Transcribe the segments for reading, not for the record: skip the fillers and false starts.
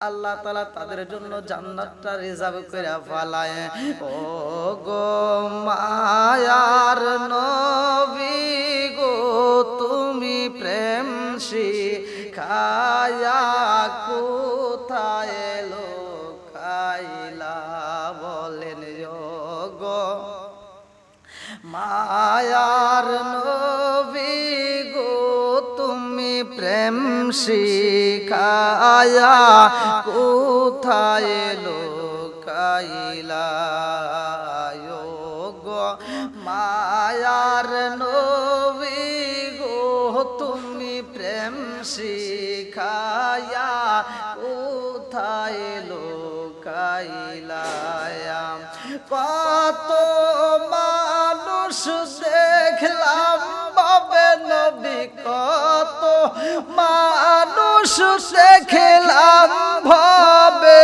আল্লাহ তাআলা তাদের জন্য জান্নাতটা রিজার্ভ করে ফেলায়। ও গো মায়ার নবী গো, তুমি প্রেম শিখায়া কোথায় লোকাইলা, বলেন ও গো মায়ার নবী গো, তুমি প্রেম শিখায়া কোথায় লোকাইলা, ও গো মায়ার নবী গো, তুমি প্রেম শিখায়া কোথায় লোকাইলা। কত মানুষ দেখলাম বাবে নবী, কত মানুষ দেখলাম ভাবে,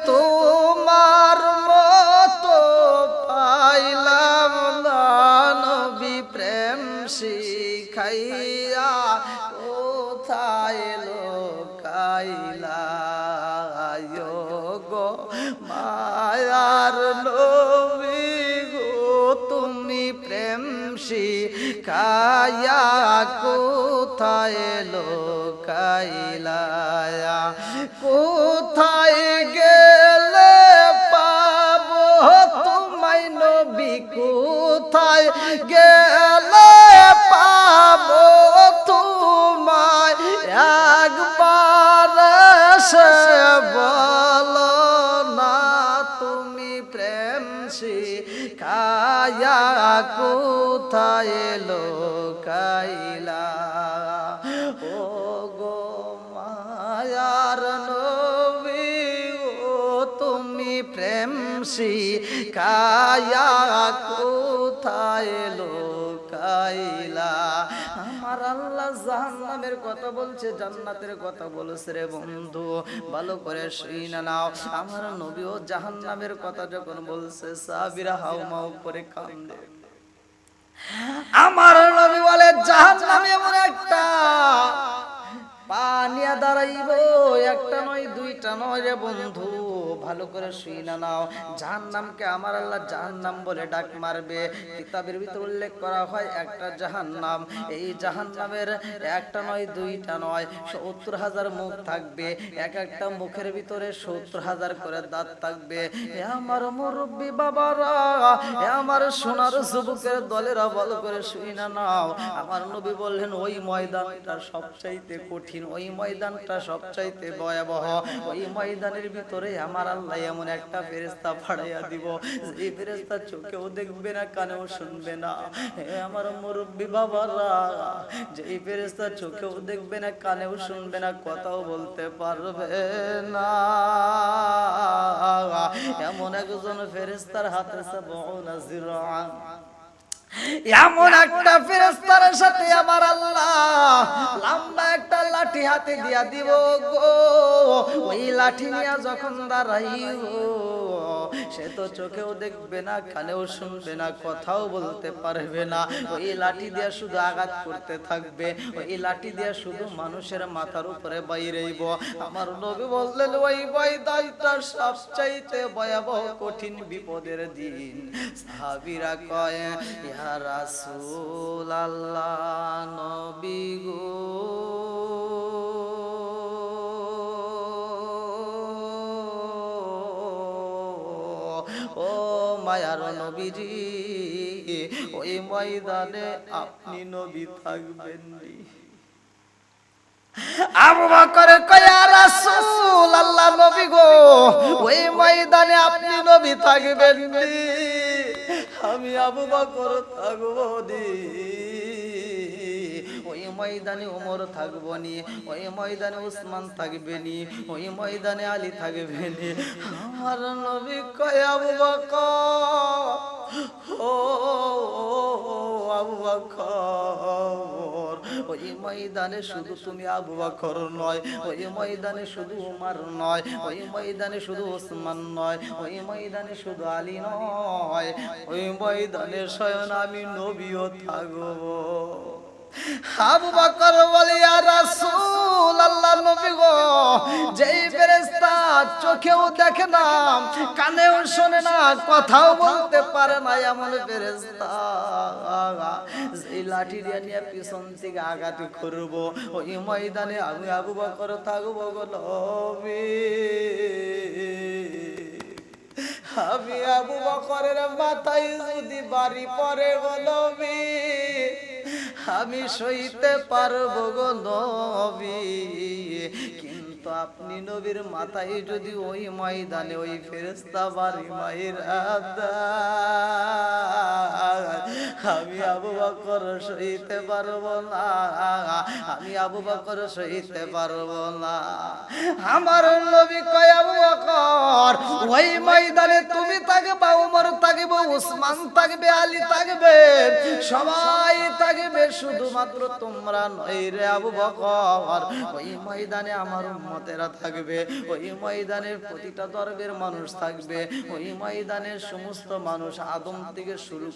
তোমার মতো পাইলাম না নবী প্রেম শিখাইয়া কোথায় লোকাইলা, গো মায়ার নবী গো, তুমি প্রেম শিখায়া কোথায় লোকাইলা। কোথায় গেলে পাবো তোমায় নবী, কোথায় গেলে পাবো তোমায়, একবার সে বলো না তুমি প্রেম শিখায়া কোথায় লোকাইলা। ও গো মায়ার নবী ও, তুমি প্রেম শিখায়া কোথায় লোকাইলা। আমার আল্লাহ জাহান্নামের কথা বলছে, জান্নাতের কথা বলছে রে বন্ধু, ভালো করে শুনে নাও। আমার নবীও জাহান্নামের কথা যখন বলছে সাহাবীরা হাউমাউ করে কান্দে। আমার নবী বলে জাহান্নামে এমন একটা পানিয়া দাঁড়াইব, একটা নয় দুইটা নয় রে বন্ধু, ভালো করে শুইনা নাও। জাহান্নামকে আমার আল্লাহ জাহান্নাম বলে ডাক মারবে। কিতাবের ভিতর উল্লেখ করা হয় একটা জাহান্নাম, এই জাহান্নামের একটা নয় দুইটা নয় ৭০,০০০ মুখ থাকবে, এক একটা মুখের ভিতরে ৭০,০০০ করে দাঁত থাকবে। এ আমার মুরব্বী বাবারা, এ আমার সোনার যুবকের দলেরা, ভালো করে শুইনা নাও। আমার নবী বললেন ওই ময়দানটা সবচাইতে কঠিন, ওই ময়দানটা সবচাইতে ভয়াবহ। ওই ময়দানের ভিতরে আমার আল্লাহ এমন একটা ফেরেশতা পাঠাইয়া দিব, এই ফেরেশতা চোখেও দেখবে না, কানেও শুনবে না। আমার মুরব্বী বাবারা, যে এই ফেরেশতা চোখেও দেখবে না, কানেও শুনবে না, কথাও বলতে পারবে না, এমন একজন ফেরেশতার হাতে সাবউনা জিরাআন, এমন একটা ফেরেশতার সাথে আমার আল্লাহ লম্বা একটা লাঠি হাতে দিয়া দিব গো। ওই লাঠি নিয়ে যখন দাঁড়াইব, সে তো চোখেও দেখবে না, কানেও শুনবে না, কথাও বলতে পারবে না। ওই লাঠি দিয়ে শুধু আঘাত করতে থাকবে, ওই লাঠি দিয়ে শুধু মানুষের মাথার উপরে বাইরেইব। আমার নবী বললেন ওই ময়দানটা সবচাইতে ভয়াবহ কঠিন বিপদের দিন। সাহাবীরা কয় ইয়া রাসূলুল্লাহ, নবী গো ও মায়ার নবীজি, ওই ময়দানে আপনি নবী থাকবেন নি। আবু বকর কয় ইয়া রাসূলুল্লাহ, নবী গো ওই ময়দানে আপনি নবী থাকবেন নি, আমি আবু বকর থাকবো নি। ওই ময়দানে ওমর থাকবো নি, ওই ময়দানে উসমান থাকবে নি, ওই ময়দানে আলী থাকবে নি। আমার নবী কয় আবু বকর, ও আবু বকর, ওই ময়দানে শুধু তুমি আবু বকর নয়, ওই ময়দানে শুধু উমর নয়, ওই ময়দানে শুধু ওসমান নয়, ওই ময়দানে শুধু আলী নয়, ওই ময়দানে স্বয়ং আমি নবীও থাকবো। আবু বকর বলে ইয়া রাসূল আল্লাহ নবী গো, যেই ফেরেশতা চোখেও দেখে না, কানেও শোনে না, কথাও বলতে পারে না, এমন ফেরেশতা যেই লাঠি দিয়ে নিয়ে পিছন থেকে আঘাত করব, ওই ময়দানে আমি আবু বকর থাকবো গো নবী। আমি আবু বকরের মাথায় যদি বাড়ি পড়ে গো নবী, আমি সইতে পারবো গো নবী। কিন্তু আপনি নবীর মাথায় যদি ওই ময়দানে ওই ফেরেশতা বাড়ি মাইরা দেয়, আমি আবু বকর সইতে পারবো না, আমি আবু বকর সইতে পারবো না। আমার নবী কয় আবু বকর, ওই ময়দানে তুমি থাকবে, ওমর থাকবে, উসমান থাকবে, আলী থাকবে, সবাই থাকবে, শুধুমাত্র তোমরা নয় রে আবু বকর। ওই ময়দানে আমার উম্মতেরা থাকবে, ওই ময়দানে প্রতিটা ধর্মের মানুষ থাকবে, ওই ময়দানের সমস্ত মানুষ আদম থেকে শুরু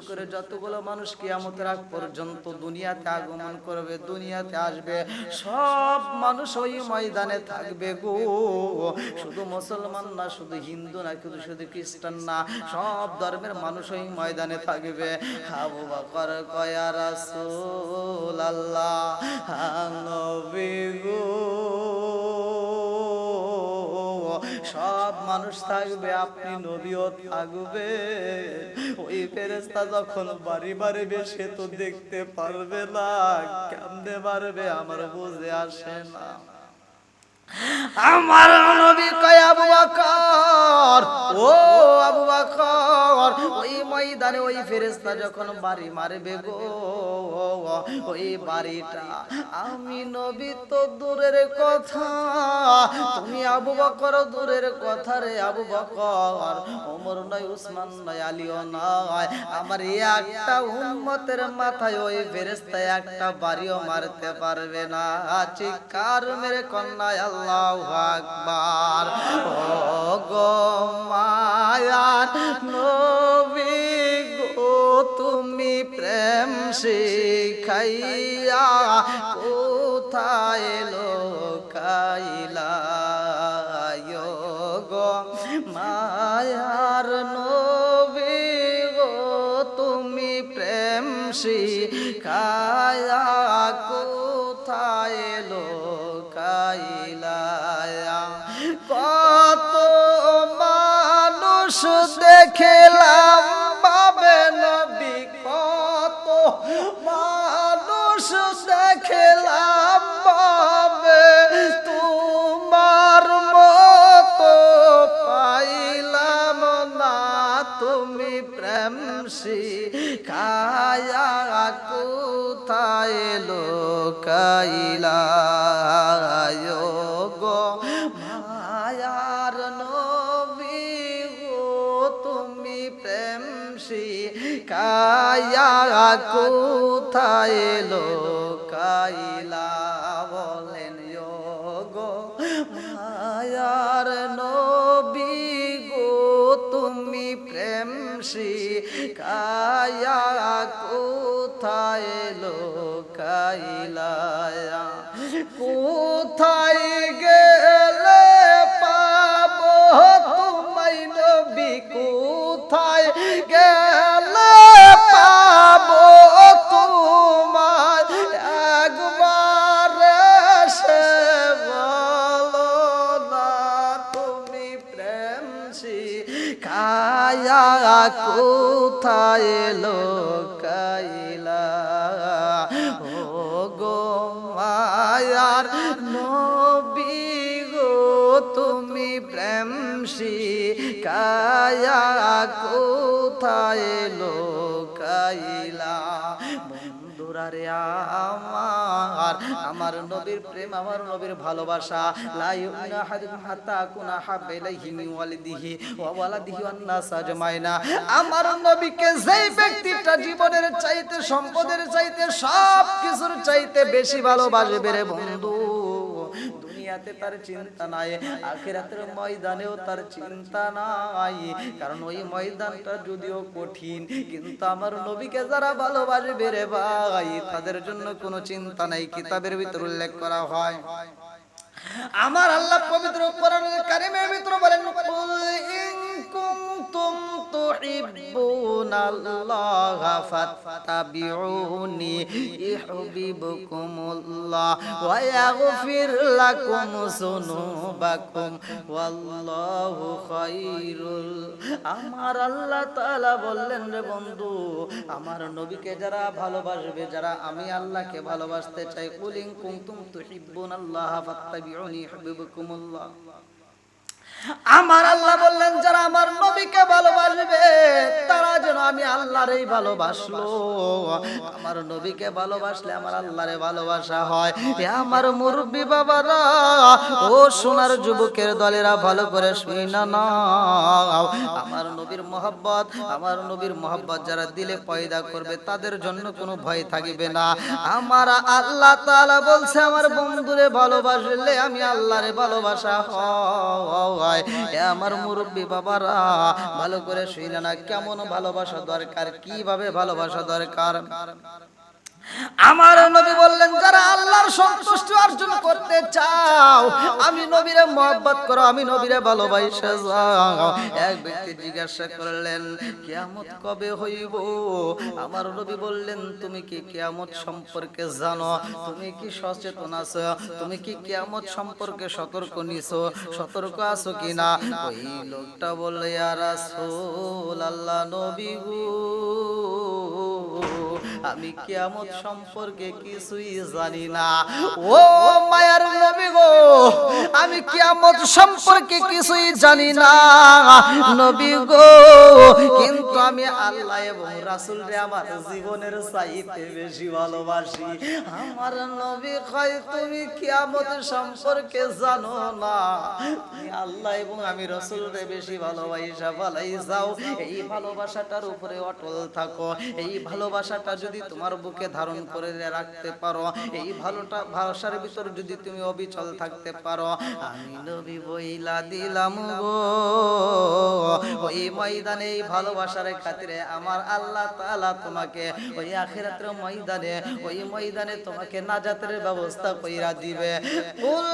করে যতগুলো মানুষ কিয়ামতের আগ পর্যন্ত দুনিয়াতে আগমন করবে, দুনিয়াতে আসবে, সব মানুষ ওই ময়দানে থাকবে গো। শুধু মুসলমান না, শুধু হিন্দু না, শুধু খ্রিস্টান না, সব ধর্মের মানুষ ওই ময়দানে থাকবে। আবু বকর কয় ইয়া রাসূলুল্লাহ নবী গো, সব মানুষ থাকবে, আপনি নবীও থাকবে। ওই ফেরেশতা যখন বাড়ি মারবে সে তো দেখতে পারবে না, কেমনে মারবে আমার বুঝে আসে না। আমার নবী কয় আবু বকর, ও আবু বকর, ওই ময়দানে ওই ফেরেশতা যখন বাড়ি মারবে গো, ওই বাড়িটা আমি নবী তো দূরের কথা, তুমি আবু বকর দূরের কথা রে আবু বকর, ওমর নয়, উসমান নয়, আলীও নয়, আমার একটা উম্মতের মাথায় ওই ফেরেশতা একটা বাড়িও মারতে পারবে না। চিৎকার মেরে কন্যা আল্লাহু আকবার। ও গো মায়ার নবী গো, তুমি প্রেম শিখাইয়া কোথায় লোকাইলা গো মায়ার নবী গো, তুমি প্রেম শিখাইয়া কোথায় লোকাইলা। কত মানুষ দেখলাম বাবে নবী, কত মানুষ দেখলাম বাবে, তোমার মতো পাইলাম না, তুমি প্রেম শিখায়া কোথায় লোকাইলা গো মায়ার নবী গো, তুমি প্রেম শিখায়া কোথায় লোকাইলা। বলেন গো মায়ার নবী গো, তুমি প্রেম শিখায়া কোথায় লোকাইলা। কোথায় গেলে পাবো তোমায় নবী, কোথায় গেলে পাবো তোমায়, একবার সে বলো না, তুমি প্রেম শিখায়া কোথায় লোকাইলা। ও গো মায়ার নবী গো, তুমি প্রেম শিখায়া কোথায় লোকাইলা। বন্ধুরা রে আমার নবীর প্রেম, আমার নবীর ভালোবাসা, লা ইউমিনু আহাদুকুম হাত্তা আকুনা হাব্বা ইলাইহি মিন ওয়ালিদিহি ওয়া ওয়ালাদিহি ওয়ান নাস আজমাইনা। আমার নবীকে যেই ব্যক্তিটা জীবনের চাইতে, সম্পদের চাইতে, সব কিছুর চাইতে বেশি ভালোবাসবে রে বন্ধু, দুনিয়া দুনিয়াতে তার চিন্তা নাই, আখিরাতের ময়দানেও তার চিন্তা নাই। কারণ ওই ময়দানটা যদিও কঠিন, কিন্তু আমার নবীকে যারা ভালোবাসবে রে ভাই, তাদের জন্য কোনো চিন্তা নাই। কিতাবের ভিতর উল্লেখ করা হয়, আমার আল্লাহ পবিত্র কোরআনুল কারীমের ভিতর বলেন, কুল ইন কুনতুম তুহিব্বুনাল্লাহা ফাত্তাবিউনি ইউহিব্বুকুমুল্লাহ ওয়া ইয়াগফির লাকুম যুনুবাকুম ওয়াল্লাহু খায়রুল। আমার আল্লাহ তাআলা বললেন, রে বন্ধু, আমার নবীকে যারা ভালোবাসবে, যারা আমি আল্লাহকে ভালোবাসতে চাই, কুল ইন কুনতুম তুহিব্বুনাল্লাহা ফাত্তাবিউনি ইউহিব্বুকুমুল্লাহ। আমার আল্লাহ বললেন, যারা আমার নবীকে ভালোবাসবে তারা যেন আমি আল্লাহরই ভালোবাসলো। আমার নবীকে ভালোবাসলে আমার আল্লাহরে ভালোবাসা হয়। এ আমার মুরব্বি বাবারা, ও সোনার যুবকের দলেরা, ভালো করে শুই না নাও। আমার নবীর মহব্বত, আমার নবীর মহব্বত যারা দিলে পয়দা করবে, তাদের জন্য কোনো ভয় থাকবে না। আমার আল্লাহ তাআলা বলছে, আমার বন্ধুরে ভালোবাসলে আমি আল্লাহরে ভালোবাসা হয়। আমার মুরব্বী বাবারা, ভালো করে শুইনা না, কেমন ভালোবাসা দরকার, কিভাবে ভালোবাসা দরকার। আমার নবী বললেন, যারা আল্লাহর সন্তুষ্টি অর্জন করতে চাও, আমি নবীরে মহব্বত করো, আমি নবীরে ভালোবাসা যাও। এক ব্যক্তি জিজ্ঞাসা করলেন, কিয়ামত কবে হইব? আমার নবী বললেন, তুমি কি কিয়ামত সম্পর্কে জানো? তুমি কি সচেতন আছো? তুমি কি কিয়ামত সম্পর্কে সতর্ক নিছো, সতর্ক আছো কিনা? ওই লোকটা বলল, ইয়া রাসূলুল্লাহ, নবী গো, আমি কিয়ামত সম্পর্কে কিছুই জানি না। ও মায়ার নবী গো, আমি কিয়ামত সম্পর্কে কিছুই জানি না নবী গো, কিন্তু আমি আল্লাহ এবং রাসূল রে আমার জীবনের চাইতে বেশি ভালোবাসি। আমার নবী কয়, তুমি কিয়ামত সম্পর্কে জানো না, তুমি আল্লাহ এবং আমি রাসূল রে বেশি ভালোবাসা ভালাই যাও। এই ভালোবাসাটার উপরে অটল থাকো। এই ভালোবাসাটা যদি তোমার বুকে ধারণ করে রাখতে পারো, এই ভালোবাসার ভিতর যদি তুমি অবিচল থাকতে পারো, আমি নবী বইলা দিলাম গো, ওই ময়দানে এই ভালোবাসার খাতিরে আমার আল্লাহ তাআলা তোমাকে ওই আখিরাতের ময়দানে, ওই ময়দানে তোমাকে নাজাতের ব্যবস্থা কইরা দিবে। কুল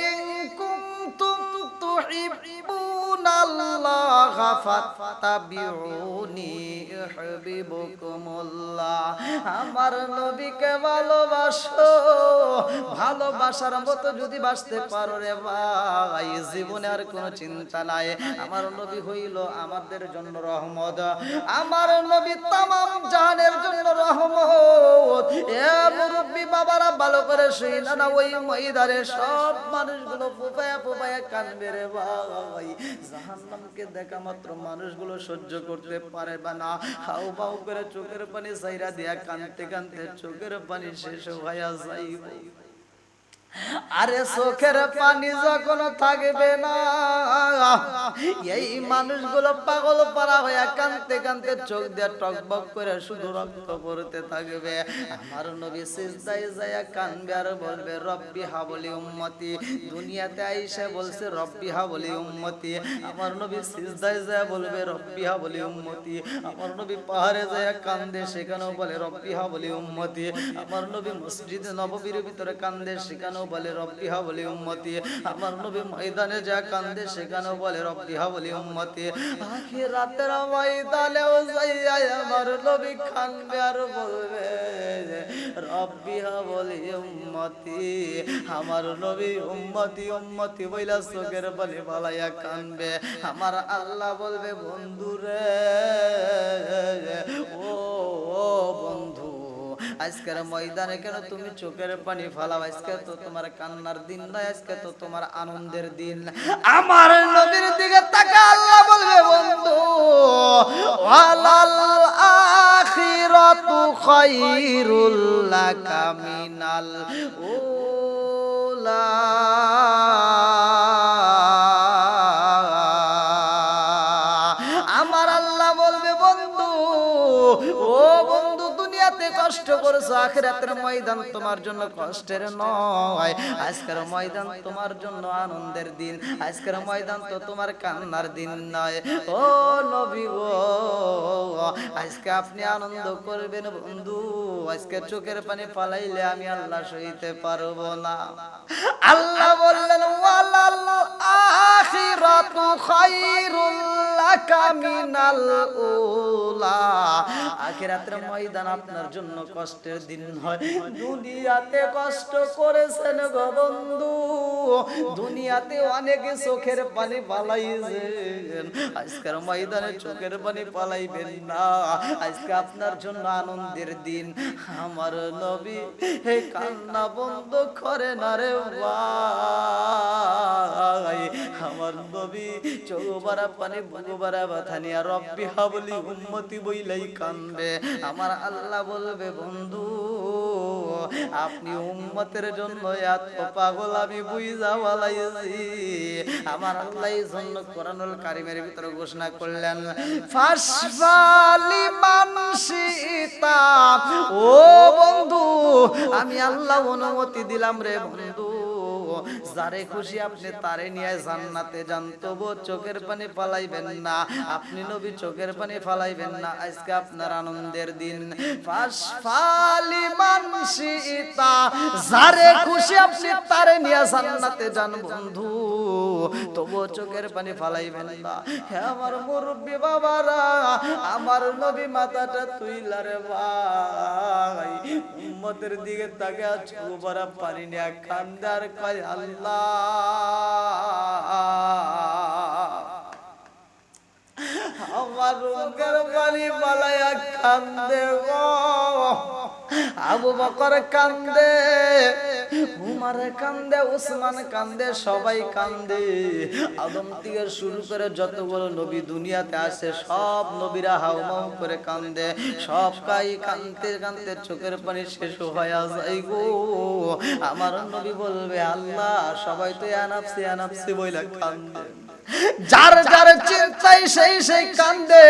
ইন কুনতুম তুহিব্বুনাল্লাহা ফাত্তাবিউনি ইউহিব্বুকুমুল্লাহ। আমার নবীকে ভালোবাসো, ভালোবাসার মতো যদি বাসতে পারো রে ভাই, জীবনে আর কোনো চিন্তা নাই। আমার নবী হইল আমাদের জন্য রহমত, আমার নবী তামাম জাহানের জন্য রহমত। এ মুরব্বি বাবারা, ভালো করে শুই না, ওই ময়দানে সব মানুষগুলো ফুফায়া ফুফায়া কানবে রে ভাই। জাহান্নামকে দেখা মাত্র মানুষগুলো সহ্য করতে পারবে না, হাউ বাউ করে চোখের পানি ছাইরা দিয়া কানতে কানতে চোখের পানি শেষ হইয়া যাইবে। আরে চোখের পানি যখন থাকবে না, এই মানুষগুলো পাগল পারা হয়ে কানতে কানতে চোখ দিয়ে টকবক করে শুধু রক্ত পড়তে থাকবে। আমার নবী সিজদায় যায় কানবে আর বলবে, রব্বি হাবলি উম্মতি। দুনিয়াতে আইসা বলছে রব্বি হাবলি উম্মতি। আমার নবী সিজদায় যায় বলবে রব্বি হাবলি উম্মতি। আমার নবী পাহাড়ে যায় কান্দে, সেখানেও বলে রব্বি হাবলি উম্মতি। আমার নবী মসজিদে নববীর ভিতরে কান্দে, সেখানেও বলে রব্বি হাবলি উম্মতি। আমার নবী ময়দানে যা কান্দে, সেখানেও বলে রব্বি হাবলি উম্মতি। আখিরাতের ময়দানেও যাইয়া আমার নবী কান্দবে আর বলবে রব্বি হাবলি উম্মতি। আমার নবী উম্মতি উম্মতি বইলা চোখের পানি বালাইয়া কান্দবে। আমার আল্লাহ বলবে, বন্ধুরে, ও বন্ধু, আজকের ময়দানে কেন তুমি চোখের পানি ফালাও? আজকে তো তোমার কান্নার দিন নয়, আজকে তো তোমার আনন্দের দিন। আমার নবীর দিকে তাকা আল্লাহ বলবে, বন্ধু, ওয়ালাল আখিরাতু খায়রুল লাকা মিনাল উলা। আমার আল্লাহ বলবে, বন্ধু, ও বন্ধু, দুনিয়াতে দুনিয়াতে কষ্ট করেছো, আখিরাতের ময়দান তোমার জন্য কষ্টের নয়। আজকের ময়দান তোমার জন্য আনন্দের দিন, আজকের ময়দান তো তোমার কান্নার দিন নয়। ও নবী গো, আজকে আপনি আনন্দ করবেন বন্ধু। আজকে চোখের পানি ফালাইলে আমি আল্লাহ সইতে পারবো না। আল্লাহ বললেন ওয়ালাল আখিরাতু খায়রুল লাকা মিনাল উলা। আখিরাতের ময়দান আপনার জন্য কষ্টের দিন হয়। দুনিয়াতে কষ্ট করেছেন গো বন্ধু, দুনিয়াতে অনেকে চোখের পানি পালাইছেন, আজকের ময়দানে চোখের পানি পালাইবেন না। আজকে আপনার জন্য আনন্দের দিন। আমার নবী হে কান্না বন্ধ করে না রে ভাই, আমার নবী চৌবারা পানি বুগুবারা ব্যথা নিয়া রব্বি হাবলি উম্মতি বইলাই কান্দে। আমার আল্লাহ বলবে বন্ধু আপনি উম্মতের জন্য এত পাগল আমি বুঝা বলাইছি। আমার আল্লাহ এই জন্য কোরআনুল কারীমের ভিতরে ঘোষণা করলেন ফাসফালি মানসিতা। ও বন্ধু আমি আল্লাহ অনুমতি দিলাম রে বন্ধু, যারে খুশি আপনি তারে নিয়ে জান্নাতে যান, তবু চোখের পানি ফালাইবেন না। আপনি নবী চোখের পানি ফালাইবেন না। আজকে আপনার আনন্দের দিন। ফাসফালি মানসিতা, যারে খুশি আপনি তারে নিয়ে জান্নাতে যান বন্ধু, তবু চোখের পানি ফালাইবেন না। হে আমার মুরব্বি বাবারা, আমার নবী মাথাটা তুইলা রে ভাই, উম্মতের দিকে তাকে চোখ ভরা পানি নিয়ে কান্দে আর কয় আল্লাহ আমার চোখের পানি পালাইয়া কান্দে গো। আবু বকর কান্দে, উমর কান্দে, উসমান কান্দে, সবাই কান্দে। আদম থেকে শুরু করে যতগুলো নবী দুনিয়াতে আসে সব নবীরা হাউমাউ করে কান্দে। সব কান্দতে কান্দতে চোখের পানি শেষ হয়ে যায় গো। আমার নবী বলবে আল্লাহ সবাই তো আনাফসি আনাফসি বইলা কান্দে, যার যার চিন্তায় সেই সেই কান্দে,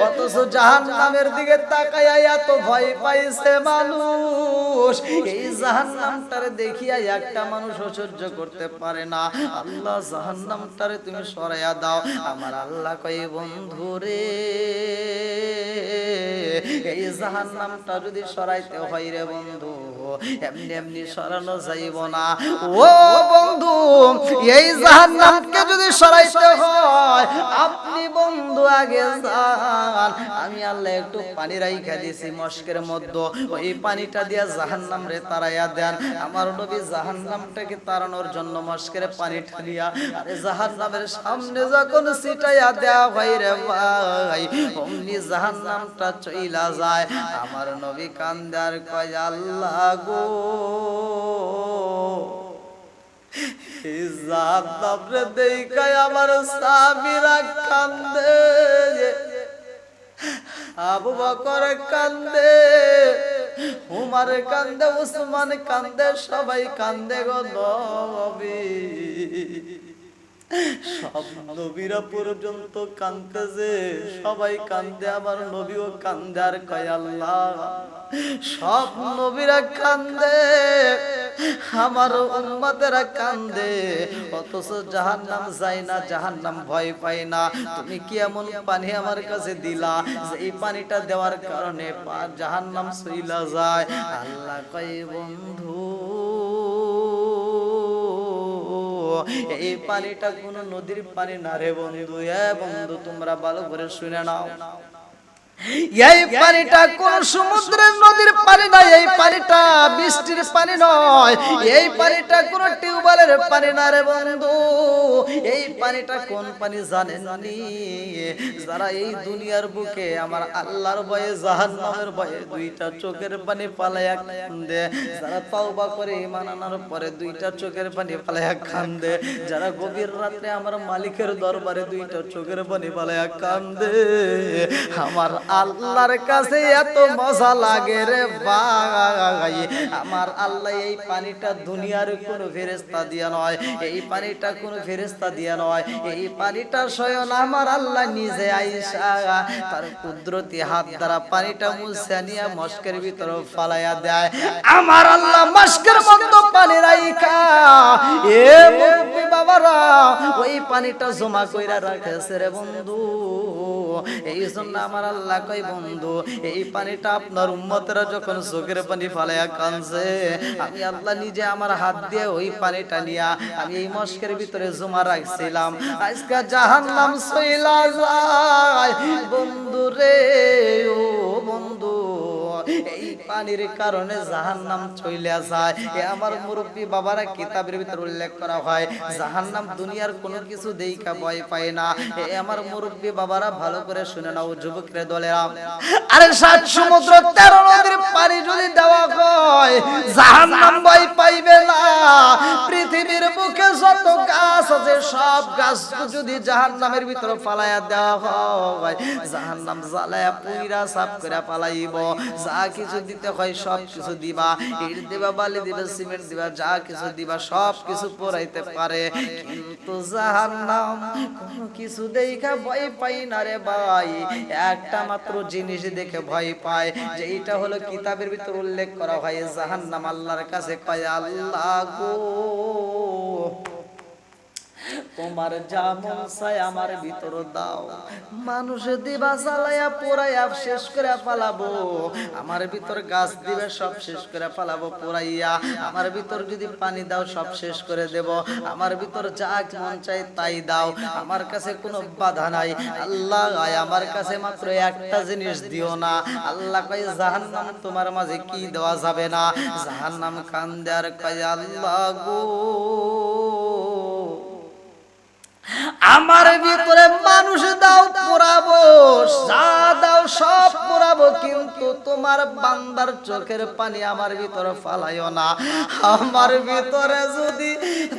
অথচ জাহান্নামের দিকে তাকায়া এত ভয় পাইছে মানুষ। এই জাহান্নামটারে দেখিয়া একটা মানুষ সহ্য করতে পারে না। আল্লাহ জাহান্নামটারে তুমি সরাইয়া দাও। আমার আল্লাহ কয় বন্ধু রে, এই জাহান্নামটা যদি সরাইতে হয় রে বন্ধু, এমনি এমনি সরানো যাইব না। ও বন্ধু এই জাহান্নামকে যদি সরাইতে হয় আপনি বন্ধু আগে যান। আমি আল্লাহ একটু পানি রাইখা দিয়েছি মস্কের মধ্যে, ওই পানিটা দিয়া জাহান্নাম রে তারাইয়া দেন। আমার নবী জাহান্নামটাকে তাড়ানোর জন্য মস্কের পানি ঢালিয়া আরে জাহান্নামের সামনে যখন ছিটাইয়া দেয়া হয় রে ভাই, অমনি জাহান্নামটা চইলা যায়। আমার নবী কান্দে আর কয় আল্লাহ গো এই জাহান্নামরে দেখায় আমার সাহাবীরা কান্দে, আবু বকর কান্দে, উমর কান্দে, উসমান কান্দে, সবাই কান্দে গো নবী। সব নবীরা পর্যন্ত কান্দতেছে, সবাই কান্দে, আমার নবীও কান্দে আর কয় আল্লাহ সব নবীরা কান্দে, আমার উম্মতেরা কান্দে, অথচ জাহান্নাম যায় না, জাহান্নাম ভয় পায় না। তুমি কি এমন পানি আমার কাছে দিলা যে এই পানিটা দেওয়ার কারণে জাহান্নাম চইলা যায়? আল্লাহ কয় বন্ধু এই পানিটা কোন নদীর পানি না রে বন্ধু। বন্ধু তোমরা ভালো করে শুনে নাও, এই পানিটা কোন সমুদ্রের নদীর পানি নয়, এই পানিটা বৃষ্টির পানি নয়, এই পানিটা কোন টিউবওয়েলের পানি না রে বন্ধু। এই পানিটা কোন পানি জানেন নি? যারা এই দুনিয়ার বুকে আমার আল্লাহর ভয়ে জাহান্নামের ভয়ে দুইটা চোখের পানি ফালাইয়া কান্দে, যারা তওবা করে ঈমান আনার পরে দুইটা চোখের পানি ফালাইয়া কান্দে, যারা গভীর রাতে আমার মালিকের দরবারে দুইটা চোখের পানি ফালাইয়া কান্দে, আমার আল্লাহর কাছে এত মজা লাগে রে ভাই। আমার আল্লাহ এই পানিটা দুনিয়ার কোন ফেরেশতা দিয়া নয়, এই পানিটা কোন ফেরেশতা দিয়া নয়, নয়, এই পানিটা স্বয়ং আমার আল্লাহ নিজে আইসা তার কুদরতি হাত দ্বারা পানিটা মুছে নিয়ে মস্কের ভিতরে ফালাইয়া দেয়। আমার আল্লাহ মস্কের মধ্যে পানি রাইখা এ মুরব্বি বাবারা ওই পানিটা জমা কইরা রাখেছে রে বন্ধু। এই জন্য আমার আল্লাহ কই বন্ধু এই পানিটা আপনার উম্মতেরা যখন চোখের পানি ফালাইয়া কাঁদছে, আমি আল্লাহ নিজে আমার হাত দিয়ে ওই পানিটা নিয়া আমি এই মস্কের ভিতরে জমা রাখছিলাম। আজকে জাহান্নাম চইলা যায় বন্ধু রে, ও বন্ধু এই পানির কারণে জাহান্নাম চইলা যায়। এ আমার মুরব্বি বাবারা কিতাবের ভিতরে উল্লেখ করা হয় জাহান্নাম দুনিয়ার কোনো কিছু দেইখা ভয় পায় না। এ আমার মুরব্বি বাবারা ভালো করে শুনে নাও যুবকরে দলেরা, আরে 7 সমুদ্র 13 নদীর পানি যদি দেওয়া হয় জাহান্নাম ভয় পাইবে না। পৃথিবীর বুকে যত গাছ আছে সব গাছ যদি জাহান্নামের ভিতরে ফালাইয়া দেওয়া হয় জাহান্নাম জ্বালায়া পুইরা সাফ করে ফালাইব। যা কিছু দিতে হয় সব কিছু দিবা, ইট দিবা, বালি দিবা, সিমেন্ট দিবা, যা কিছু দিবা সব কিছু পোড়াইতে পারে, কিন্তু জাহান্নাম কোনো কিছু দেখা ভয় পাই না রে ভাই। একটা মাত্র জিনিস দেখে ভয় পায়, যে এটা হলো কিতাবের ভিতর উল্লেখ করা হয় জাহান্নাম আল্লাহর কাছে কয় আল্লাহ গো তোমার যা মন চায় আমার ভিতর দাও। মানুষ দিবা জ্বালায়া পোড়াইয়া শেষ করে পালাবো, আমার ভিতর গাছ দিবে সব শেষ করে পালাবো পোড়াইয়া, আমার ভিতর যদি পানি দাও সব শেষ করে দেব, আমার ভিতর যা মন চাই তাই দাও, আমার কাছে কোনো বাধা নাই। আল্লাহ আমার কাছে মাত্র একটা জিনিস দিও না। আল্লাহ কয় জাহান্নাম তোমার মাঝে কি দেওয়া যাবে না। জাহান্নাম কান্দে আর কয় আল্লাহ গো আমার ভিতরে মানুষ দাও পোড়াবো, যা দাও সব পোড়াবো, কিন্তু তোমার বান্দার চোখের পানি আমার ভিতরে ফালাইও না। আমার ভিতরে যদি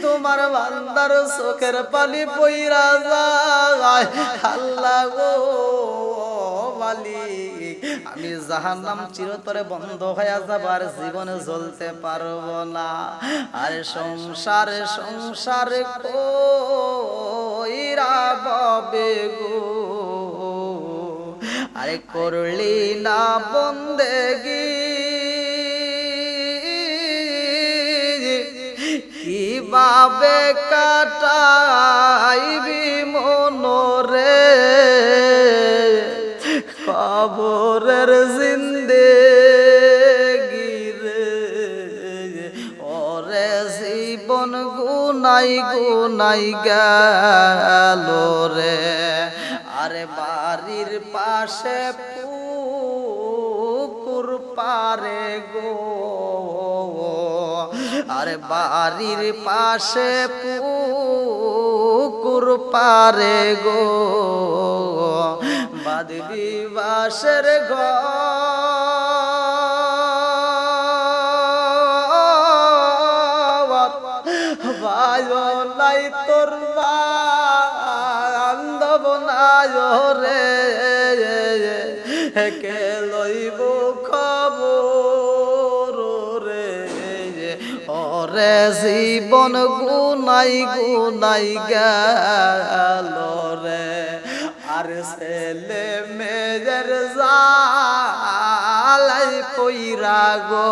তোমার বান্দার চোখের পানি পইরা যায় আল্লাহ গো মালিক আমি জাহান্নাম চিরতরে বন্ধ হয়ে যাবার জীবনে জ্বলতে পারবো না। আর সংসারে সংসারে কইরা ববে গো আরে করলি না বন্দেগি কিভাবে কাটাইবি মনরে কবরের জিন্দেগি রে ওরে জীবন গুনাই গুনাই গেল রে। আরে বাড়ির পাশে পুকুর পারে গো, আরে বাড়ির পাশে পুকুর পারে গো বাদবি বাসের ঘর ভাই তোর বান্ধব নাই রে কে লইব খবর রে ওরে জীবন গুনাই গুনাই গেল রে। আর ছেলে মেয়ের জালাই পইরা গো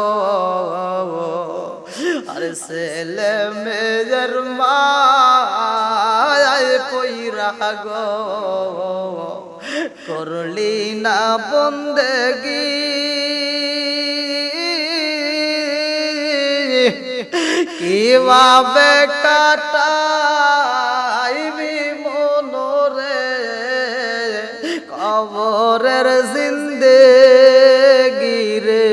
আর ছেলে মেয়ের মায় পইরা গো করলি না বন্দেগি কিভাবে কাটাইবি মনরে কবরের জিন্দেগি রে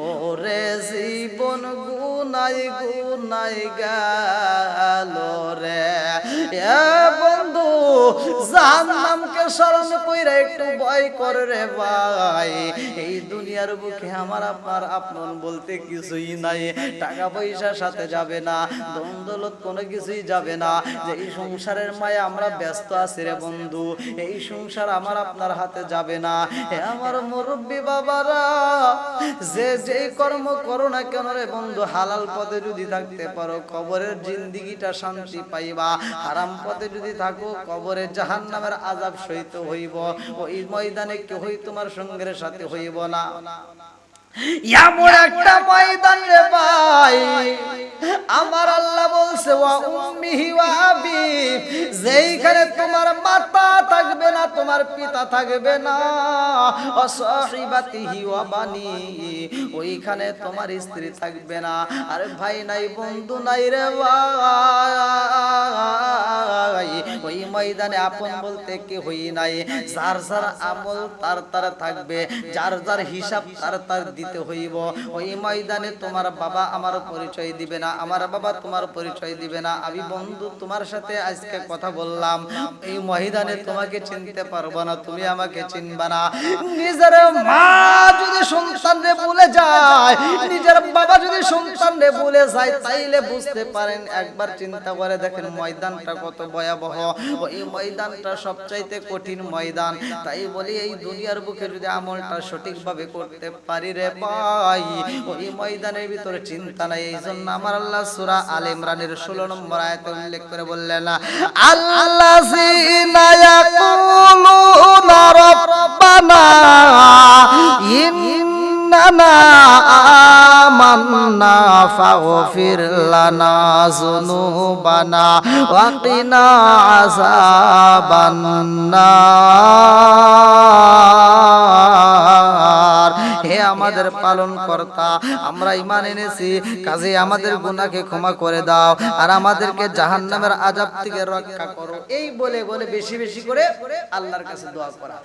ওরে জীবন গুনাই গুনাই গেল রে। এ বন্ধু জাহান্নামকে স্মরণ কইরা একটু ভয় করে রে ভাই। এই দুনিয়ার বুকে আমার আপনার আপন বলতে কিছুই নাই, টাকা পয়সার সাথে যাবে না, ধন দৌলত কোনো কিছুই যাবে না। যে এই সংসারের মায়া আমরা ব্যস্ত আছি রে বন্ধু, এই সংসার আমার আপনার হাতে যাবে না। হে আমার মুরব্বী বাবারা, যে যেই কর্ম করো না কেন রে বন্ধু, হালাল পথে যদি থাকতে পারো কবরের জিন্দেগিটা শান্তি পাইবা, হারাম পথে যদি থাকো কবরে জাহান্নামের আযাব সহিত হইব। ওই ময়দানে কেউই তোমার সঙ্গের সাথে হইব না। এমন একটা ময়দান রে ভাই, আমার আল্লাহ বলছে ওয়া উম্মিহি ওয়া আবি, যেইখানে তোমার মাতা থাকবে না, তোমার পিতা থাকবে না, ওয়া সাহিবাতিহি ওয়া বানি, ওইখানে তোমার স্ত্রী থাকবে না। আরে ভাই নাই, বন্ধু নাই রে ভাই, ওই ময়দানে আপন বলতে কেউই নাই। যার যার আমল তার তার থাকবে, যার যার হিসাব তার তার দিতে হইব। ওই ময়দানে তোমার বাবা আমার পরিচয় দিবে না, আমার বাবা তোমার পরিচয় দিবে না। আমি বন্ধু তোমার সাথে আজকে কথা বললাম, এই ময়দানে তোমাকে চিনতে পারবো না, তুমি আমাকে চিনবা না। নিজের মা যদি সন্তানরে ভুলে যায়, নিজের বাবা যদি সন্তানরে ভুলে যায়, তাইলে বুঝতে পারেন, একবার চিন্তা করে দেখেন ময়দানটা কত ভয়াবহ। ওই ময়দানটা সবচাইতে কঠিন ময়দান। তাই বলি এই দুনিয়ার বুকে যদি আমলটা সঠিকভাবে করতে পারি রে ভাই, ওই ময়দানের ভিতরে চিন্তা নাই। এই জন্য আমার আল্লাহ সূরা আলে ইমরানের 16 নম্বর আয়াতে উল্লেখ করে বললেন, আল্লাযীনা ইয়াকুলুনা রাব্বানা ইন্নানা আমান্না ফাগফির লানা যুনুবানা ওয়া কিনা আযাবান নার। হে আমাদের পালন কর্তা, আমরা ঈমান এনেছি, কাজে আমাদের গুনাহকে ক্ষমা করে দাও আর আমাদেরকে জাহান্নামের আযাব থেকে রক্ষা করো। এই বলে বলে বেশি বেশি করে আল্লাহর কাছে দোয়া করা।